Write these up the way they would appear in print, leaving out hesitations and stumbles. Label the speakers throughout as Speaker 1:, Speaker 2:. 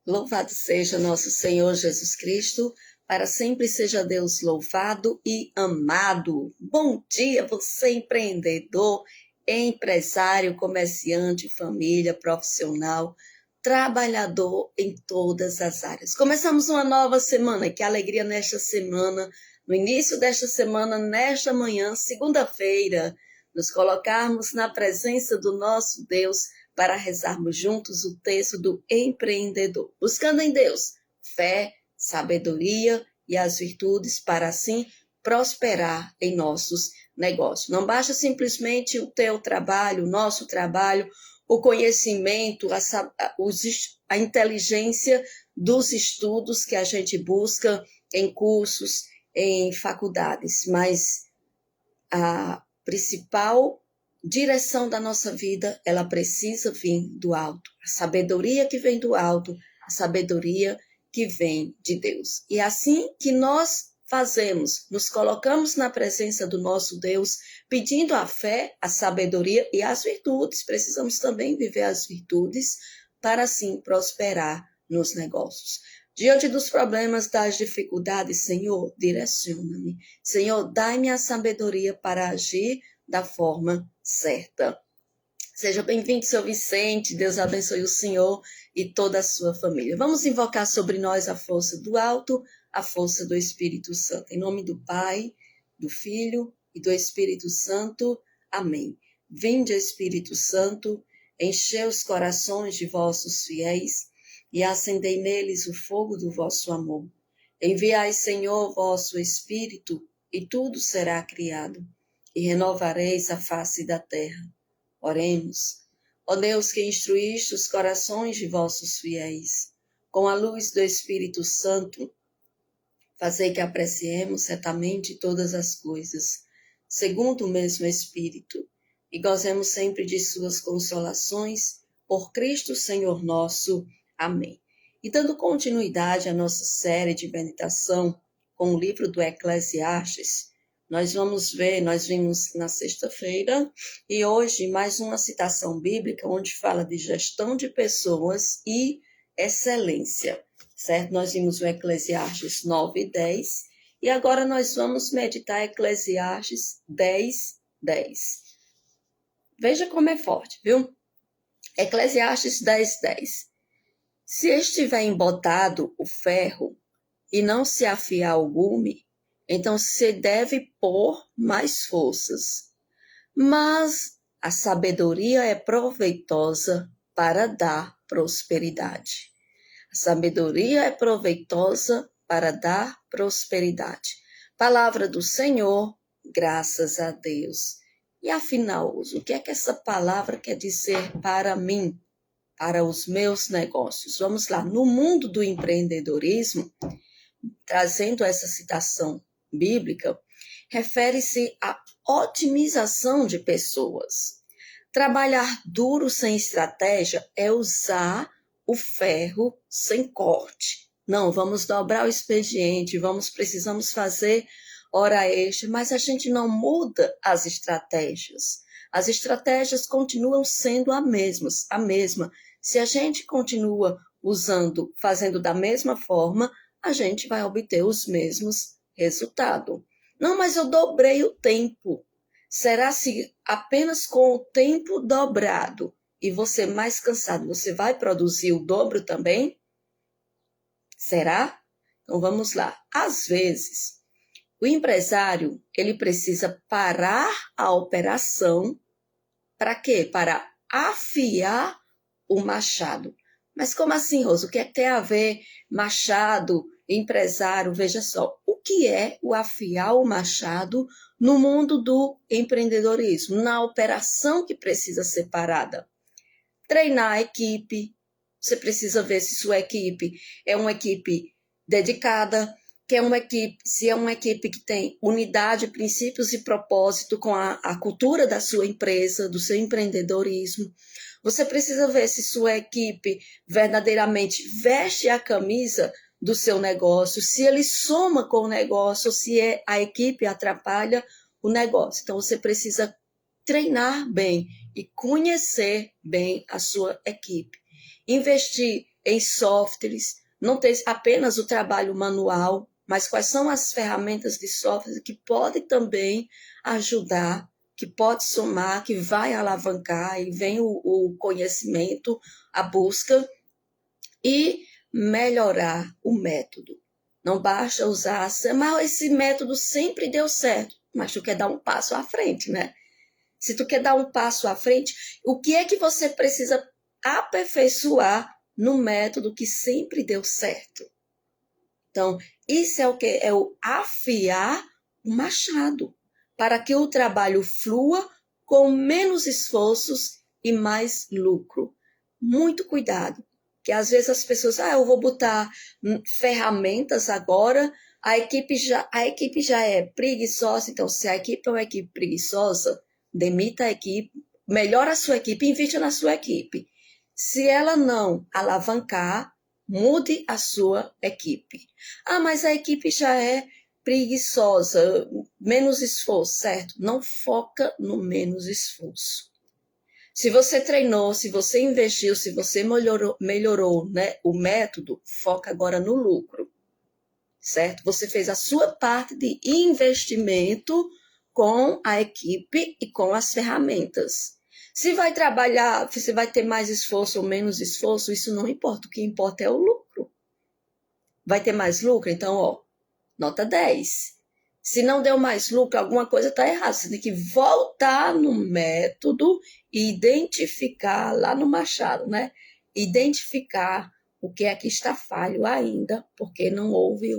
Speaker 1: Louvado seja nosso Senhor Jesus Cristo, para sempre seja Deus louvado e amado. Bom dia, você empreendedor, empresário, comerciante, família, profissional, trabalhador em todas as áreas. Começamos uma nova semana, que alegria nesta semana, no início desta semana, nesta manhã, segunda-feira, nos colocarmos na presença do nosso Deus, para rezarmos juntos o texto do empreendedor, buscando em Deus fé, sabedoria e as virtudes para assim prosperar em nossos negócios. Não basta simplesmente o teu trabalho, o nosso trabalho, o conhecimento, a inteligência dos estudos que a gente busca em cursos, em faculdades, mas a principal direção da nossa vida, ela precisa vir do alto. A sabedoria que vem do alto, a sabedoria que vem de Deus. E assim que nós fazemos, nos colocamos na presença do nosso Deus, pedindo a fé, a sabedoria e as virtudes. Precisamos também viver as virtudes para assim prosperar nos negócios. Diante dos problemas, das dificuldades, Senhor, direciona-me. Senhor, dai-me a sabedoria para agir da forma certa. Seja bem-vindo, seu Vicente. Deus abençoe o Senhor e toda a sua família. Vamos invocar sobre nós a força do alto, a força do Espírito Santo. Em nome do Pai, do Filho e do Espírito Santo. Amém. Vinde, Espírito Santo, enchei os corações de vossos fiéis e acendei neles o fogo do vosso amor. Enviai, Senhor, vosso Espírito, e tudo será criado, e renovareis a face da terra. Oremos. Ó Deus, que instruíste os corações de vossos fiéis, com a luz do Espírito Santo, fazei que apreciemos certamente todas as coisas, segundo o mesmo Espírito, e gozemos sempre de suas consolações, por Cristo Senhor nosso. Amém. E dando continuidade à nossa série de meditação com o livro do Eclesiastes, nós vimos na sexta-feira e hoje mais uma citação bíblica onde fala de gestão de pessoas e excelência, certo? Nós vimos o Eclesiastes 9 e 10 e agora nós vamos meditar Eclesiastes 10, 10. Veja como é forte, viu? Eclesiastes 10, 10. Se estiver embotado o ferro e não se afiar o gume, então se deve pôr mais forças. Mas a sabedoria é proveitosa para dar prosperidade. A sabedoria é proveitosa para dar prosperidade. Palavra do Senhor, graças a Deus. E afinal, o que é que essa palavra quer dizer para mim? Para os meus negócios. Vamos lá, no mundo do empreendedorismo, trazendo essa citação bíblica, refere-se à otimização de pessoas. Trabalhar duro sem estratégia é usar o ferro sem corte. Não, vamos dobrar o expediente, precisamos fazer hora extra, mas a gente não muda as estratégias. As estratégias continuam sendo a mesma. Se a gente continua fazendo da mesma forma, a gente vai obter os mesmos resultados. Não, mas eu dobrei o tempo. Será se apenas com o tempo dobrado e você mais cansado, você vai produzir o dobro também? Será? Então vamos lá. Às vezes, o empresário, ele precisa parar a operação. Para quê? Para afiar o machado. Mas como assim, Rosa? O que é que tem a ver machado, empresário? Veja só, o que é o afiar o machado no mundo do empreendedorismo, na operação que precisa ser parada? Treinar a equipe. Você precisa ver se sua equipe é uma equipe dedicada, se é uma equipe que tem unidade, princípios e propósito com a cultura da sua empresa, do seu empreendedorismo. Você precisa ver se sua equipe verdadeiramente veste a camisa do seu negócio, se ele soma com o negócio, se a equipe atrapalha o negócio. Então, você precisa treinar bem e conhecer bem a sua equipe. Investir em softwares, não ter apenas o trabalho manual, mas quais são as ferramentas de software que podem também ajudar, que pode somar, que vai alavancar, e vem o conhecimento, a busca, e melhorar o método. Não basta usar, mas esse método sempre deu certo, mas tu quer dar um passo à frente, né? Se tu quer dar um passo à frente, o que é que você precisa aperfeiçoar no método que sempre deu certo? Então, isso é o que? É o afiar o machado, para que o trabalho flua com menos esforços e mais lucro. Muito cuidado, que às vezes as pessoas, eu vou botar ferramentas agora, a equipe já é preguiçosa, então se a equipe é uma equipe preguiçosa, demita a equipe, melhora a sua equipe, invista na sua equipe. Se ela não alavancar, mude a sua equipe. Mas a equipe já é preguiçosa, menos esforço, certo? Não foca no menos esforço. Se você treinou, se você investiu, se você melhorou, né, o método, foca agora no lucro, certo? Você fez a sua parte de investimento com a equipe e com as ferramentas. Se vai trabalhar, se vai ter mais esforço ou menos esforço, isso não importa. O que importa é o lucro. Vai ter mais lucro? Então, nota 10. Se não deu mais lucro, alguma coisa está errada. Você tem que voltar no método e identificar lá no Machado, né? Identificar o que é que está falho ainda, porque não houve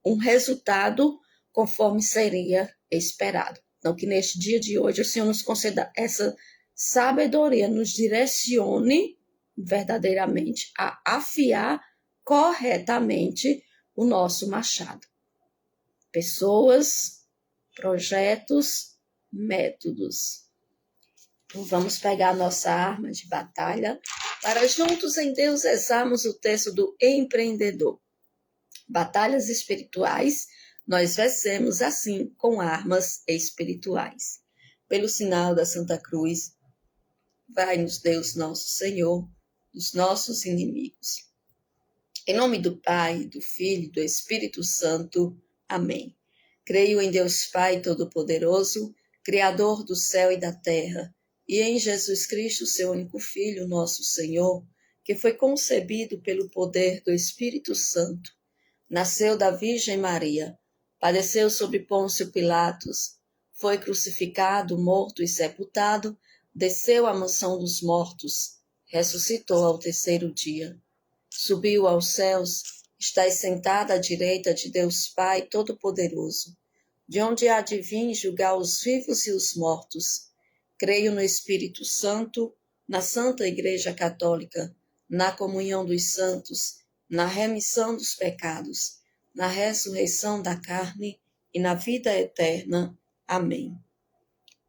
Speaker 1: um resultado conforme seria esperado. Então, que neste dia de hoje o Senhor nos conceda essa sabedoria, nos direcione verdadeiramente a afiar corretamente o nosso machado. Pessoas, projetos, métodos. Então, vamos pegar a nossa arma de batalha para juntos em Deus rezarmos o texto do empreendedor. Batalhas espirituais, nós vencemos assim com armas espirituais. Pelo sinal da Santa Cruz, vai-nos Deus nosso Senhor, dos nossos inimigos. Em nome do Pai, do Filho e do Espírito Santo. Amém. Creio em Deus Pai Todo-Poderoso, Criador do céu e da terra, e em Jesus Cristo, seu único Filho, nosso Senhor, que foi concebido pelo poder do Espírito Santo. Nasceu da Virgem Maria, padeceu sob Pôncio Pilatos, foi crucificado, morto e sepultado, desceu à mansão dos mortos, ressuscitou ao terceiro dia, subiu aos céus, está sentado à direita de Deus Pai Todo-Poderoso, de onde há de vir julgar os vivos e os mortos. Creio no Espírito Santo, na Santa Igreja Católica, na comunhão dos santos, na remissão dos pecados, na ressurreição da carne e na vida eterna. Amém.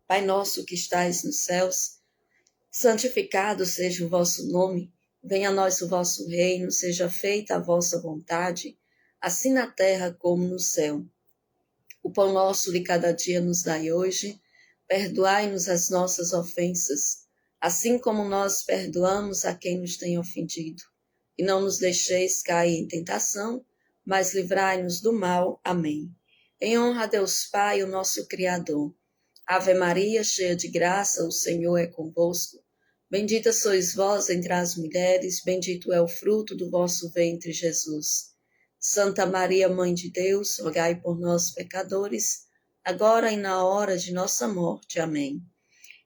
Speaker 1: Pai nosso que estais nos céus, santificado seja o vosso nome, venha a nós o vosso reino, seja feita a vossa vontade, assim na terra como no céu. O pão nosso de cada dia nos dai hoje, perdoai-nos as nossas ofensas, assim como nós perdoamos a quem nos tem ofendido. E não nos deixeis cair em tentação, mas livrai-nos do mal. Amém. Em honra a Deus Pai, o nosso Criador. Ave Maria, cheia de graça, o Senhor é convosco. Bendita sois vós entre as mulheres, bendito é o fruto do vosso ventre, Jesus. Santa Maria, Mãe de Deus, rogai por nós, pecadores, agora e na hora de nossa morte. Amém.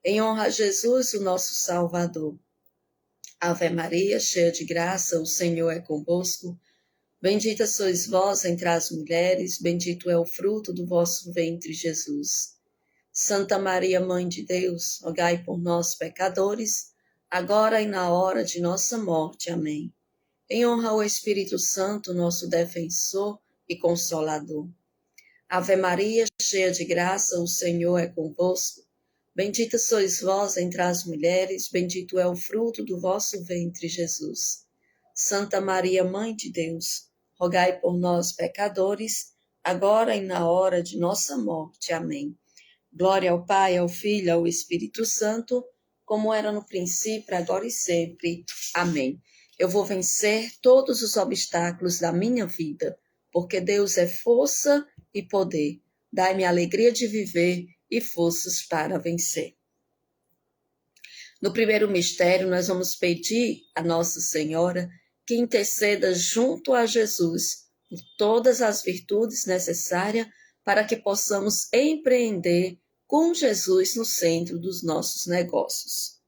Speaker 1: Em honra a Jesus, o nosso Salvador. Ave Maria, cheia de graça, o Senhor é convosco. Bendita sois vós entre as mulheres, bendito é o fruto do vosso ventre, Jesus. Santa Maria, Mãe de Deus, rogai por nós, pecadores, agora e na hora de nossa morte. Amém. Em honra ao Espírito Santo, nosso defensor e consolador. Ave Maria, cheia de graça, o Senhor é convosco. Bendita sois vós entre as mulheres, bendito é o fruto do vosso ventre, Jesus. Santa Maria, Mãe de Deus, rogai por nós, pecadores, agora e na hora de nossa morte. Amém. Glória ao Pai, ao Filho e ao Espírito Santo, como era no princípio, agora e sempre. Amém. Eu vou vencer todos os obstáculos da minha vida, porque Deus é força e poder. Dai-me alegria de viver e forças para vencer. No primeiro mistério, nós vamos pedir a Nossa Senhora que interceda junto a Jesus por todas as virtudes necessárias para que possamos empreender com Jesus no centro dos nossos negócios.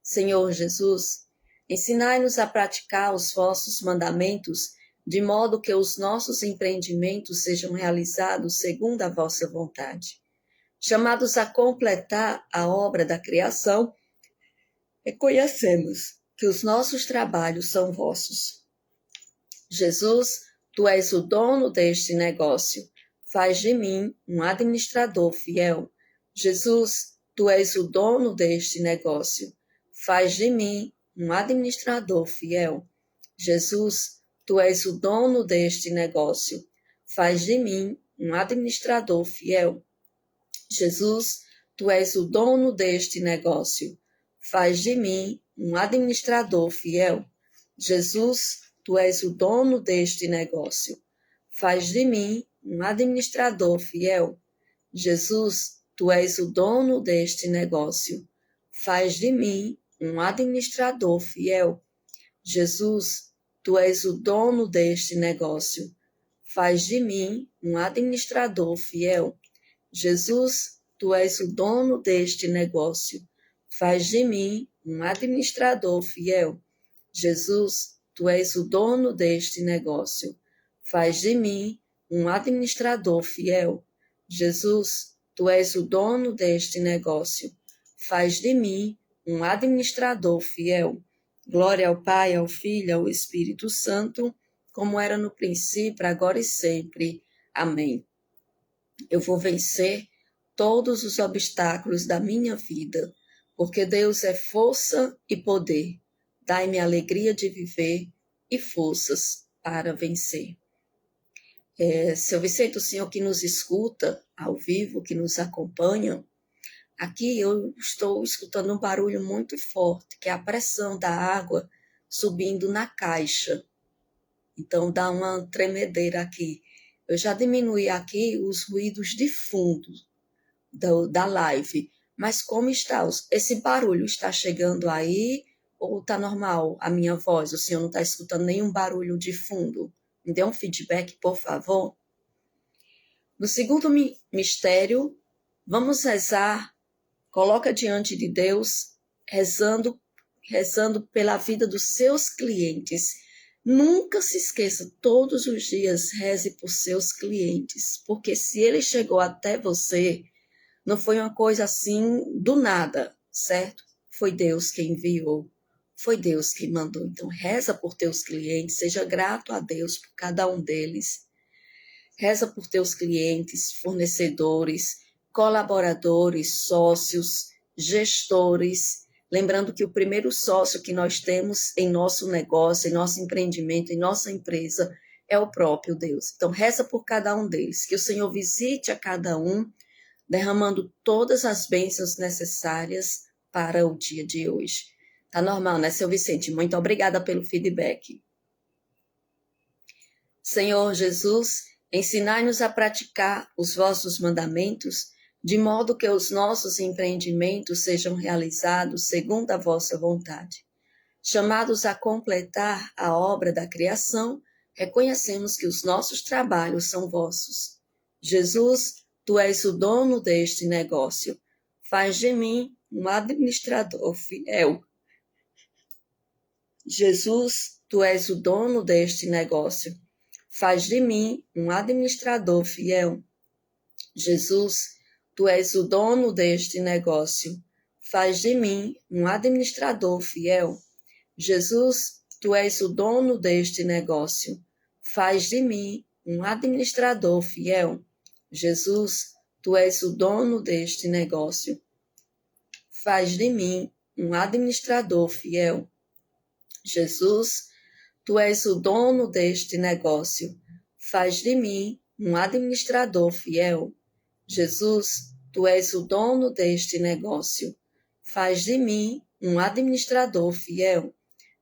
Speaker 1: Senhor Jesus, ensinai-nos a praticar os vossos mandamentos, de modo que os nossos empreendimentos sejam realizados segundo a vossa vontade. Chamados a completar a obra da criação, reconhecemos que os nossos trabalhos são vossos. Jesus, tu és o dono deste negócio. Faz de mim um administrador fiel. Jesus, tu és o dono deste negócio. Faz de mim um administrador fiel. Jesus, tu és o dono deste negócio. Faz de mim um administrador fiel. Jesus, tu és o dono deste negócio. Faz de mim um administrador fiel. Jesus, tu és o dono deste negócio. Faz de mim um administrador fiel. Jesus, tu és o dono deste negócio. Faz de mim um administrador fiel. Jesus, tu és o dono deste negócio. Faz de mim um administrador fiel. Jesus, tu és o dono deste negócio. Faz de mim um administrador fiel. Jesus, tu és o dono deste negócio. Faz de mim um administrador fiel. Jesus, tu és o dono deste negócio. Faz de mim um administrador fiel. Glória ao Pai, ao Filho e ao Espírito Santo, como era no princípio, agora e sempre. Amém. Eu vou vencer todos os obstáculos da minha vida, porque Deus é força e poder. Dai-me alegria de viver e forças para vencer. Seu Vicente, o senhor que nos escuta ao vivo, que nos acompanha, aqui eu estou escutando um barulho muito forte, que é a pressão da água subindo na caixa. Então dá uma tremedeira aqui. Eu já diminuí aqui os ruídos de fundo da live, mas como está? Esse barulho está chegando aí ou está normal a minha voz? O senhor não está escutando nenhum barulho de fundo? Me dê um feedback, por favor. No segundo mistério, vamos rezar, coloca diante de Deus, rezando pela vida dos seus clientes. Nunca se esqueça, todos os dias reze por seus clientes, porque se ele chegou até você, não foi uma coisa assim do nada, certo? Foi Deus quem enviou, foi Deus quem mandou. Então reza por teus clientes, seja grato a Deus por cada um deles. Reza por teus clientes, fornecedores, colaboradores, sócios, gestores. Lembrando que o primeiro sócio que nós temos em nosso negócio, em nosso empreendimento, em nossa empresa, é o próprio Deus. Então, reza por cada um deles, que o Senhor visite a cada um, derramando todas as bênçãos necessárias para o dia de hoje. Tá normal, né, seu Vicente? Muito obrigada pelo feedback. Senhor Jesus, ensinai-nos a praticar os vossos mandamentos, de modo que os nossos empreendimentos sejam realizados segundo a vossa vontade. Chamados a completar a obra da criação, reconhecemos que os nossos trabalhos são vossos. Jesus, tu és o dono deste negócio. Faz de mim um administrador fiel. Jesus, tu és o dono deste negócio. Faz de mim um administrador fiel. Jesus, tu és o dono deste negócio. Faz de mim um administrador fiel. Jesus, tu és o dono deste negócio. Faz de mim um administrador fiel. Jesus, tu és o dono deste negócio. Faz de mim um administrador fiel. Jesus, tu és o dono deste negócio. Faz de mim um administrador fiel. Jesus, tu és o dono deste negócio. Faz de mim um administrador fiel.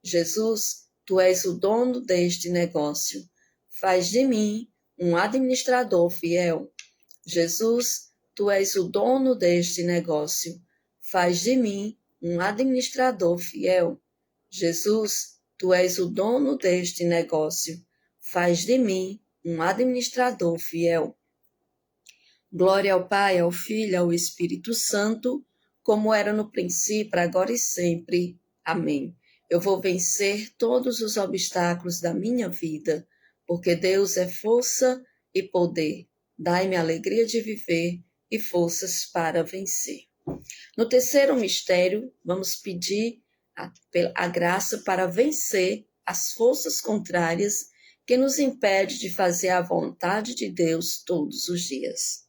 Speaker 1: Jesus, tu és o dono deste negócio. Faz de mim um administrador fiel. Jesus, tu és o dono deste negócio. Faz de mim um administrador fiel. Jesus, tu és o dono deste negócio. Faz de mim um administrador fiel. Glória ao Pai, ao Filho e ao Espírito Santo, como era no princípio, agora e sempre. Amém. Eu vou vencer todos os obstáculos da minha vida, porque Deus é força e poder. Dai-me a alegria de viver e forças para vencer. No terceiro mistério, vamos pedir a graça para vencer as forças contrárias que nos impedem de fazer a vontade de Deus todos os dias.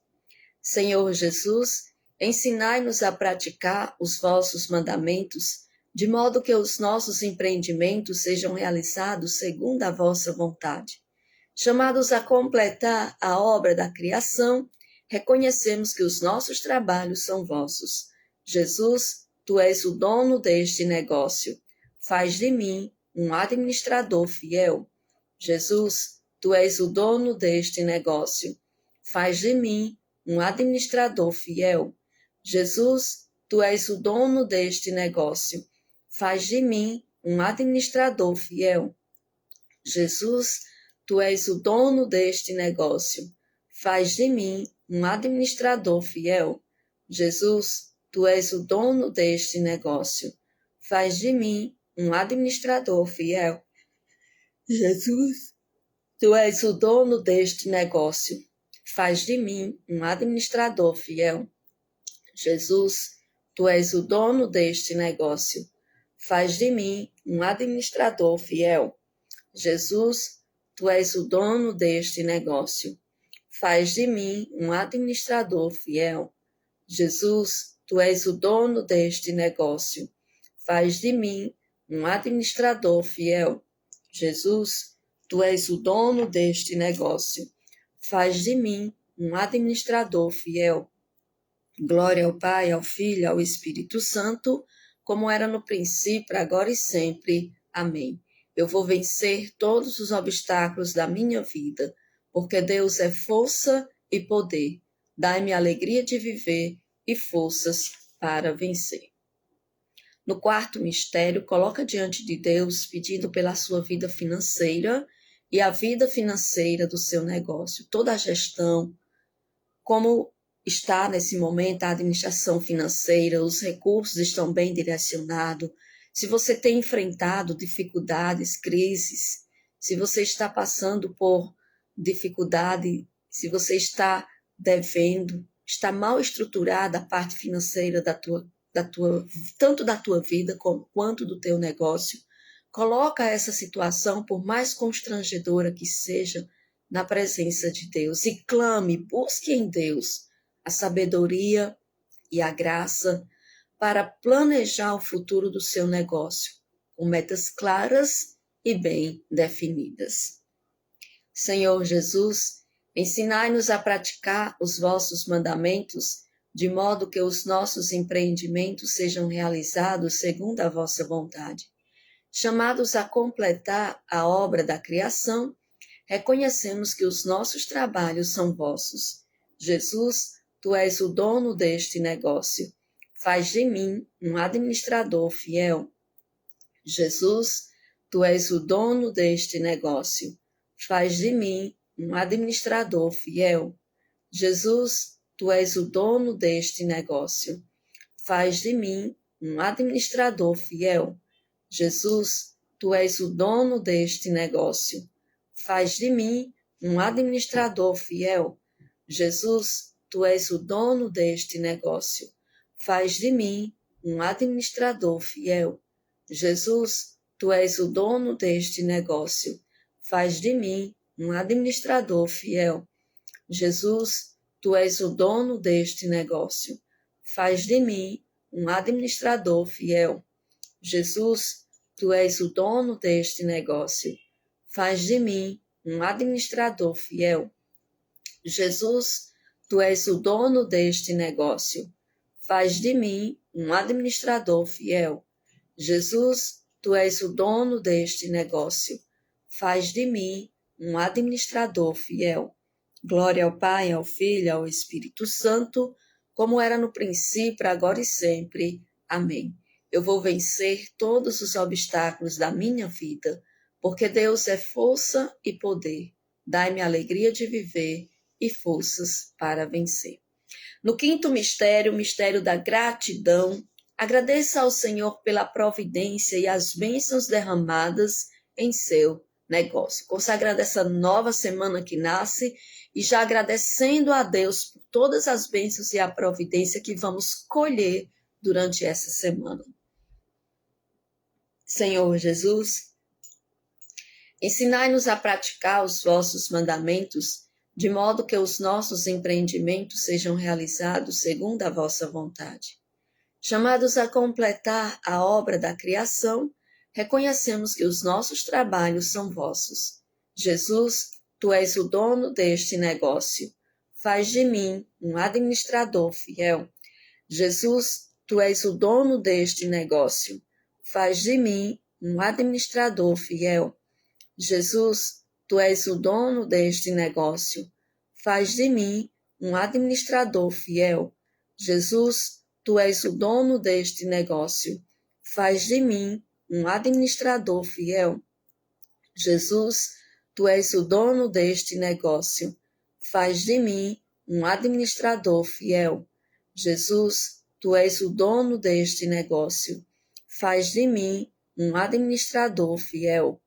Speaker 1: Senhor Jesus, ensinai-nos a praticar os vossos mandamentos, de modo que os nossos empreendimentos sejam realizados segundo a vossa vontade. Chamados a completar a obra da criação, reconhecemos que os nossos trabalhos são vossos. Jesus, tu és o dono deste negócio. Faz de mim um administrador fiel. Jesus, tu és o dono deste negócio. Faz de mim um administrador fiel. Jesus, tu és o dono deste negócio. Faz de mim um administrador fiel. Jesus, tu és o dono deste negócio. Faz de mim um administrador fiel. Jesus, tu és o dono deste negócio. Faz de mim um administrador fiel. Jesus, tu és o dono deste negócio. Faz de mim um administrador fiel. Jesus, tu és o dono deste negócio. Faz de mim um administrador fiel. Jesus, tu és o dono deste negócio. Faz de mim um administrador fiel. Jesus, tu és o dono deste negócio. Faz de mim um administrador fiel. Jesus, tu és o dono deste negócio. Faz de mim um administrador fiel. Glória ao Pai, ao Filho e ao Espírito Santo, como era no princípio, agora e sempre. Amém. Eu vou vencer todos os obstáculos da minha vida, porque Deus é força e poder. Dai-me a alegria de viver e forças para vencer. No quarto mistério, coloca diante de Deus, pedindo pela sua vida financeira e a vida financeira do seu negócio, toda a gestão, como está nesse momento a administração financeira, os recursos estão bem direcionados, se você tem enfrentado dificuldades, crises, se você está passando por dificuldade, se você está devendo, está mal estruturada a parte financeira tanto da tua vida quanto do teu negócio, coloca essa situação, por mais constrangedora que seja, na presença de Deus e clame, busque em Deus a sabedoria e a graça para planejar o futuro do seu negócio, com metas claras e bem definidas. Senhor Jesus, ensinai-nos a praticar os vossos mandamentos, de modo que os nossos empreendimentos sejam realizados segundo a vossa vontade. Chamados a completar a obra da criação, reconhecemos que os nossos trabalhos são vossos. Jesus, tu és o dono deste negócio. Faz de mim um administrador fiel. Jesus, tu és o dono deste negócio. Faz de mim um administrador fiel. Jesus, tu és o dono deste negócio. Faz de mim um administrador fiel. Jesus, tu és o dono deste negócio. Faz de mim um administrador fiel. Jesus, tu és o dono deste negócio. Faz de mim um administrador fiel. Jesus, tu és o dono deste negócio. Faz de mim um administrador fiel. Jesus, tu és o dono deste negócio. Faz de mim um administrador fiel. Jesus, tu és o dono deste negócio. Faz de mim um administrador fiel. Jesus, tu és o dono deste negócio. Faz de mim um administrador fiel. Jesus, tu és o dono deste negócio. Faz de mim um administrador fiel. Glória ao Pai, ao Filho e ao Espírito Santo, como era no princípio, agora e sempre. Amém. Eu vou vencer todos os obstáculos da minha vida, porque Deus é força e poder. Dai-me a alegria de viver e forças para vencer. No quinto mistério, o mistério da gratidão, agradeça ao Senhor pela providência e as bênçãos derramadas em seu negócio. Consagrando essa nova semana que nasce e já agradecendo a Deus por todas as bênçãos e a providência que vamos colher durante essa semana. Senhor Jesus, ensinai-nos a praticar os vossos mandamentos, de modo que os nossos empreendimentos sejam realizados segundo a vossa vontade. Chamados a completar a obra da criação, reconhecemos que os nossos trabalhos são vossos. Jesus, tu és o dono deste negócio. Faz de mim um administrador fiel. Jesus, tu és o dono deste negócio. Faz de mim um administrador fiel. Jesus, tu és o dono deste negócio. Faz de mim um administrador fiel. Jesus, tu és o dono deste negócio. Faz de mim um administrador fiel. Jesus, tu és o dono deste negócio. Faz de mim um administrador fiel. Jesus, tu és o dono deste negócio. Faz de mim um administrador fiel.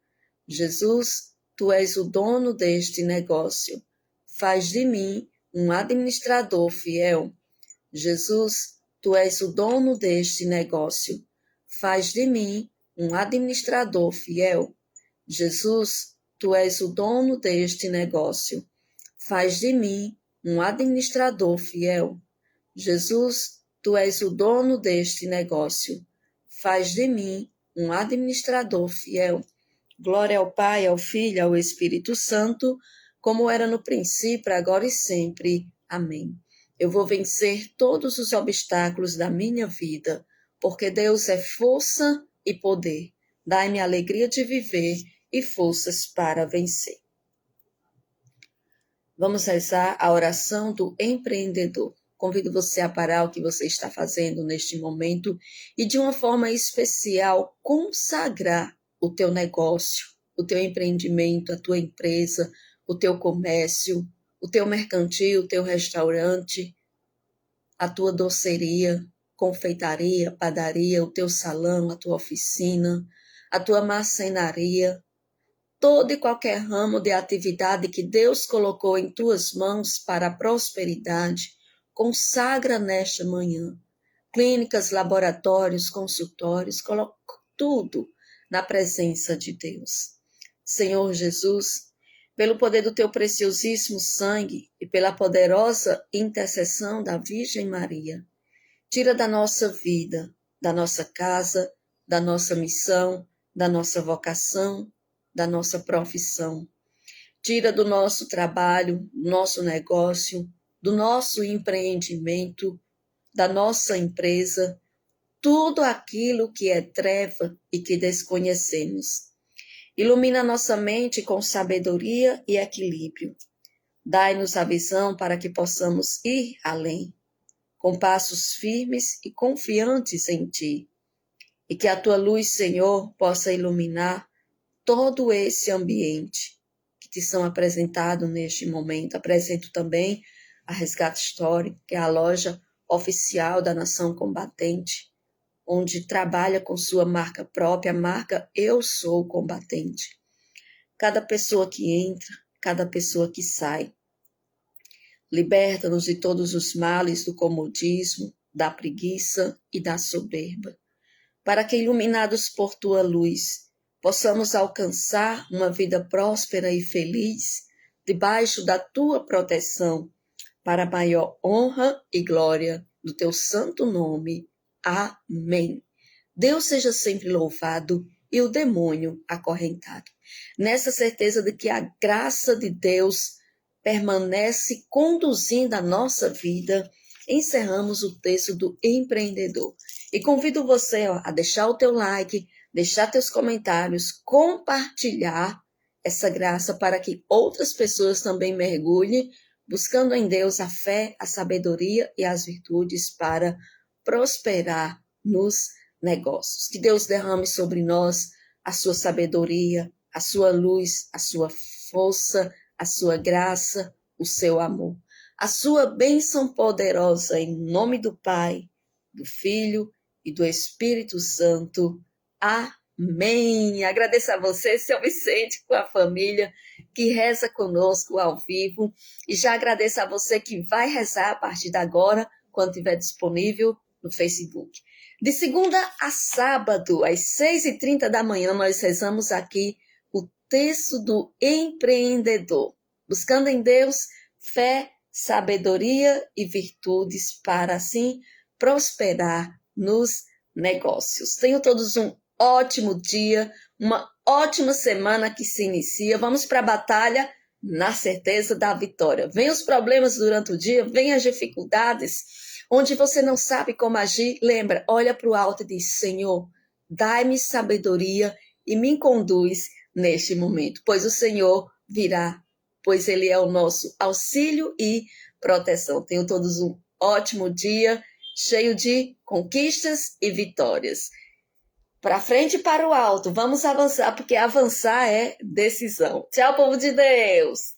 Speaker 1: Jesus, tu és o dono deste negócio. Faz de mim um administrador fiel. Jesus, tu és o dono deste negócio. Faz de mim um administrador fiel. Jesus, tu és o dono deste negócio. Faz de mim um administrador fiel. Jesus, tu és o dono deste negócio. Faz de mim um administrador fiel. Glória ao Pai, ao Filho e ao Espírito Santo, como era no princípio, agora e sempre. Amém. Eu vou vencer todos os obstáculos da minha vida, porque Deus é força e poder. Dai-me a alegria de viver e forças para vencer. Vamos rezar a oração do empreendedor. Convido você a parar o que você está fazendo neste momento e, de uma forma especial, consagrar o teu negócio, o teu empreendimento, a tua empresa, o teu comércio, o teu mercantil, o teu restaurante, a tua doceria, confeitaria, padaria, o teu salão, a tua oficina, a tua marcenaria, todo e qualquer ramo de atividade que Deus colocou em tuas mãos para a prosperidade, consagra nesta manhã. Clínicas, laboratórios, consultórios, coloca tudo na presença de Deus. Senhor Jesus, pelo poder do teu preciosíssimo sangue e pela poderosa intercessão da Virgem Maria, tira da nossa vida, da nossa casa, da nossa missão, da nossa vocação, da nossa profissão. Tira do nosso trabalho, do nosso negócio, do nosso empreendimento, da nossa empresa, tudo aquilo que é treva e que desconhecemos. Ilumina nossa mente com sabedoria e equilíbrio. Dai-nos a visão para que possamos ir além, com passos firmes e confiantes em Ti, e que a Tua luz, Senhor, possa iluminar todo esse ambiente que Te são apresentados neste momento. Apresento também a Resgate Store, que é a loja oficial da Nação Combatente, onde trabalha com sua marca própria, a marca Eu Sou Combatente. Cada pessoa que entra, cada pessoa que sai. Liberta-nos de todos os males do comodismo, da preguiça e da soberba, para que, iluminados por Tua luz, possamos alcançar uma vida próspera e feliz, debaixo da Tua proteção, para a maior honra e glória do Teu santo nome. Amém. Deus seja sempre louvado e o demônio acorrentado. Nessa certeza de que a graça de Deus permanece conduzindo a nossa vida, encerramos o texto do empreendedor. E convido você a deixar o teu like, deixar teus comentários, compartilhar essa graça para que outras pessoas também mergulhem, buscando em Deus a fé, a sabedoria e as virtudes para prosperar nos negócios. Que Deus derrame sobre nós a sua sabedoria, a sua luz, a sua força, a sua graça, o seu amor. A sua bênção poderosa em nome do Pai, do Filho e do Espírito Santo. Amém. Agradeço a você, seu Vicente, com a família que reza conosco ao vivo. E já agradeço a você que vai rezar a partir de agora, quando estiver disponível no Facebook. De segunda a sábado, às 6h30 da manhã, nós rezamos aqui o texto do empreendedor, buscando em Deus fé, sabedoria e virtudes para assim prosperar nos negócios. Tenham todos um ótimo dia, uma ótima semana que se inicia. Vamos para a batalha na certeza da vitória. Vem os problemas durante o dia, vem as dificuldades, onde você não sabe como agir. Lembra, olha para o alto e diz: Senhor, dai-me sabedoria e me conduz neste momento, pois o Senhor virá, pois Ele é o nosso auxílio e proteção. Tenham todos um ótimo dia, cheio de conquistas e vitórias. Para frente e para o alto, vamos avançar, porque avançar é decisão. Tchau, povo de Deus!